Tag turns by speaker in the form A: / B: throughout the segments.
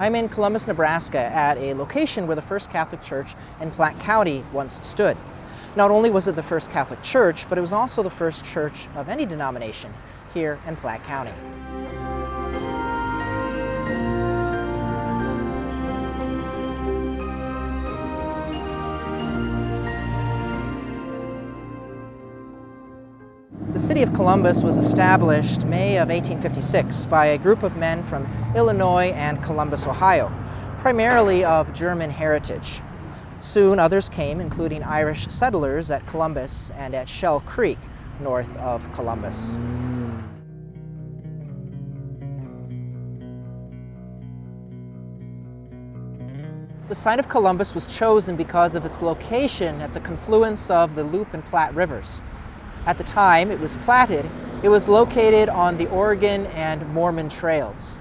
A: I'm in Columbus, Nebraska at a location where the first Catholic church in Platte County once stood. Not only was it the first Catholic church, but it was also the first church of any denomination here in Platte County. The city of Columbus was established May of 1856 by a group of men from Illinois and Columbus, Ohio, primarily of German heritage. Soon others came, including Irish settlers at Columbus and at Shell Creek, north of Columbus. The site of Columbus was chosen because of its location at the confluence of the Loup and Platte rivers. At the time it was platted, it was located on the Oregon and Mormon trails.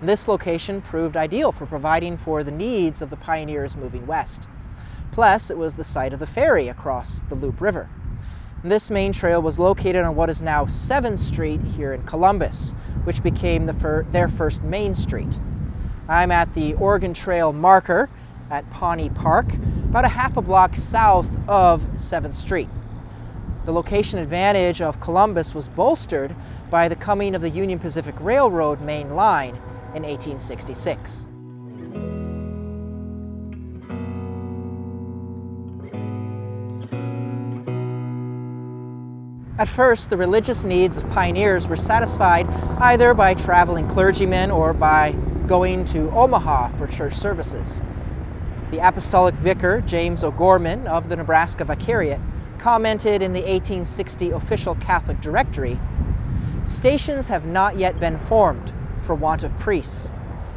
A: This location proved ideal for providing for the needs of the pioneers moving west. Plus, it was the site of the ferry across the Loup River. This main trail was located on what is now 7th Street here in Columbus, which became their first main street. I'm at the Oregon Trail marker at Pawnee Park, about a half a block south of 7th Street. The location advantage of Columbus was bolstered by the coming of the Union Pacific Railroad main line in 1866. At first, the religious needs of pioneers were satisfied either by traveling clergymen or by going to Omaha for church services. The apostolic vicar, James O'Gorman of the Nebraska Vicariate, commented in the 1860 official Catholic directory, "Stations have not yet been formed for want of priests,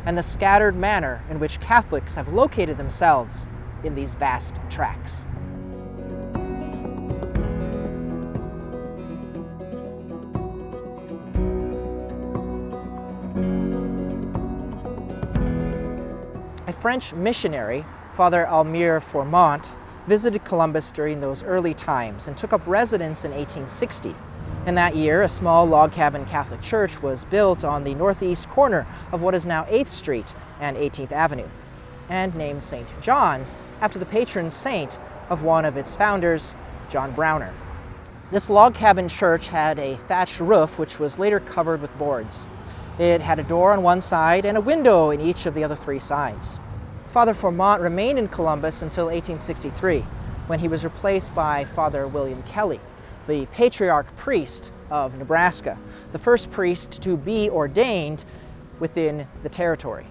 A: and the scattered manner in which Catholics have located themselves in these vast tracts." A French missionary, Father Almire Formant, visited Columbus during those early times and took up residence in 1860. In that year, a small log cabin Catholic church was built on the northeast corner of what is now 8th Street and 18th Avenue, and named St. John's after the patron saint of one of its founders, John Browner. This log cabin church had a thatched roof which was later covered with boards. It had a door on one side and a window in each of the other 3 sides. Father Formant remained in Columbus until 1863, when he was replaced by Father William Kelly, the patriarch priest of Nebraska, the first priest to be ordained within the territory.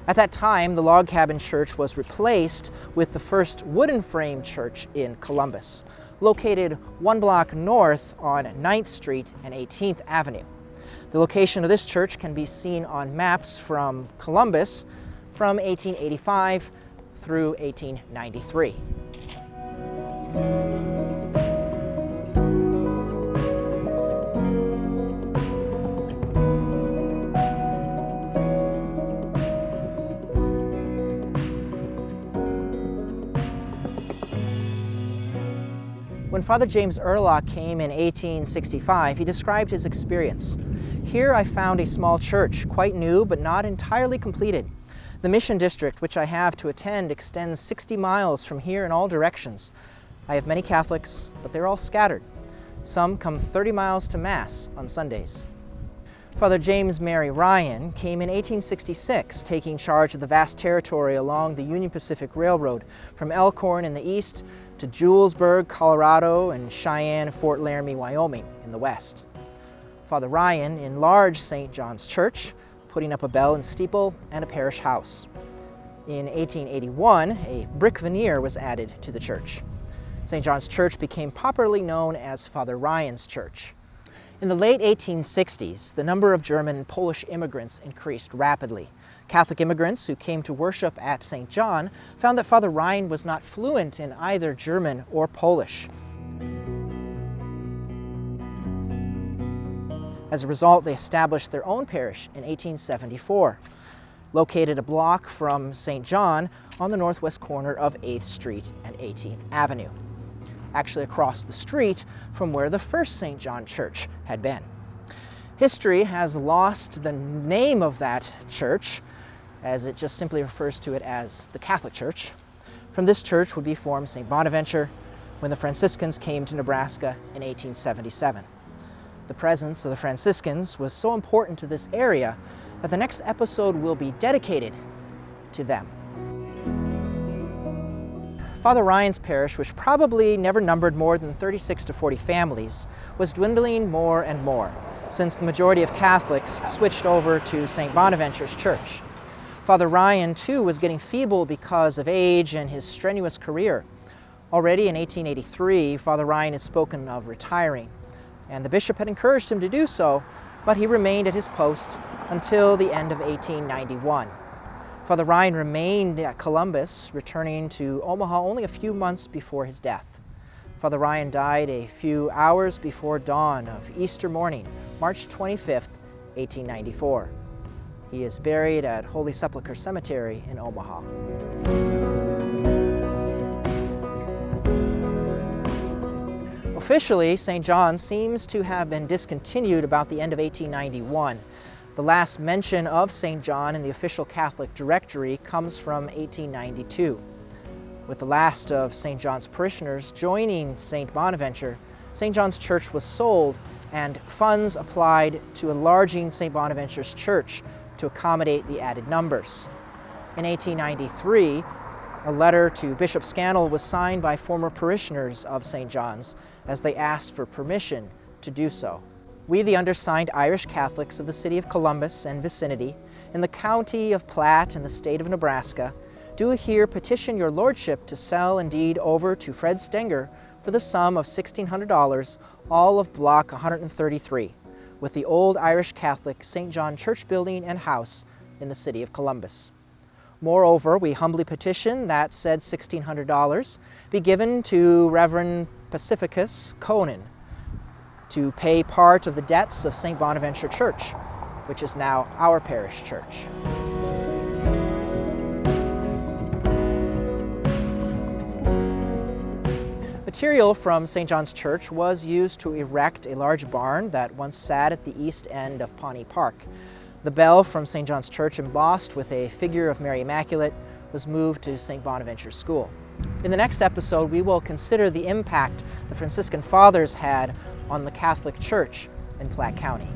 A: At that time, the log cabin church was replaced with the first wooden frame church in Columbus, located 1 block north on 9th Street and 18th Avenue. The location of this church can be seen on maps from Columbus from 1885 through 1893. When Father James Erlock came in 1865, he described his experience. "Here I found a small church, quite new but not entirely completed. The mission district which I have to attend extends 60 miles from here in all directions. I have many Catholics, but they're all scattered. Some come 30 miles to Mass on Sundays." Father James Mary Ryan came in 1866, taking charge of the vast territory along the Union Pacific Railroad from Elkhorn in the east to Julesburg, Colorado, and Cheyenne, Fort Laramie, Wyoming in the west. Father Ryan enlarged St. John's Church, putting up a bell and steeple and a parish house. In 1881, a brick veneer was added to the church. St. John's Church became popularly known as Father Ryan's Church. In the late 1860s, the number of German and Polish immigrants increased rapidly. Catholic immigrants who came to worship at St. John found that Father Ryan was not fluent in either German or Polish. As a result, they established their own parish in 1874, located a block from St. John on the northwest corner of 8th Street and 18th Avenue, actually across the street from where the first St. John Church had been. History has lost the name of that church. as it just simply refers to it as the Catholic Church. From this church would be formed St. Bonaventure when the Franciscans came to Nebraska in 1877. The presence of the Franciscans was so important to this area that the next episode will be dedicated to them. Father Ryan's parish, which probably never numbered more than 36 to 40 families, was dwindling more and more since the majority of Catholics switched over to St. Bonaventure's church. Father Ryan, too, was getting feeble because of age and his strenuous career. Already in 1883, Father Ryan had spoken of retiring, and the bishop had encouraged him to do so, but he remained at his post until the end of 1891. Father Ryan remained at Columbus, returning to Omaha only a few months before his death. Father Ryan died a few hours before dawn of Easter morning, March 25th, 1894. He is buried at Holy Sepulchre Cemetery in Omaha. Officially, St. John seems to have been discontinued about the end of 1891. The last mention of St. John in the official Catholic directory comes from 1892. With the last of St. John's parishioners joining St. Bonaventure, St. John's Church was sold and funds applied to enlarging St. Bonaventure's church to accommodate the added numbers. In 1893, a letter to Bishop Scannell was signed by former parishioners of St. John's as they asked for permission to do so. We, the undersigned Irish Catholics of the city of Columbus and vicinity, in the county of Platte and the state of Nebraska, do here petition your lordship to sell and deed over to Fred Stenger for the sum of $1,600 all of Block 133, with the old Irish Catholic St. John Church building and house in the city of Columbus. Moreover, we humbly petition that said $1,600 be given to Reverend Pacificus Conan to pay part of the debts of St. Bonaventure Church, which is now our parish church. Material from St. John's Church was used to erect a large barn that once sat at the east end of Pawnee Park. The bell from St. John's Church, embossed with a figure of Mary Immaculate, was moved to St. Bonaventure School. In the next episode, we will consider the impact the Franciscan Fathers had on the Catholic Church in Platte County.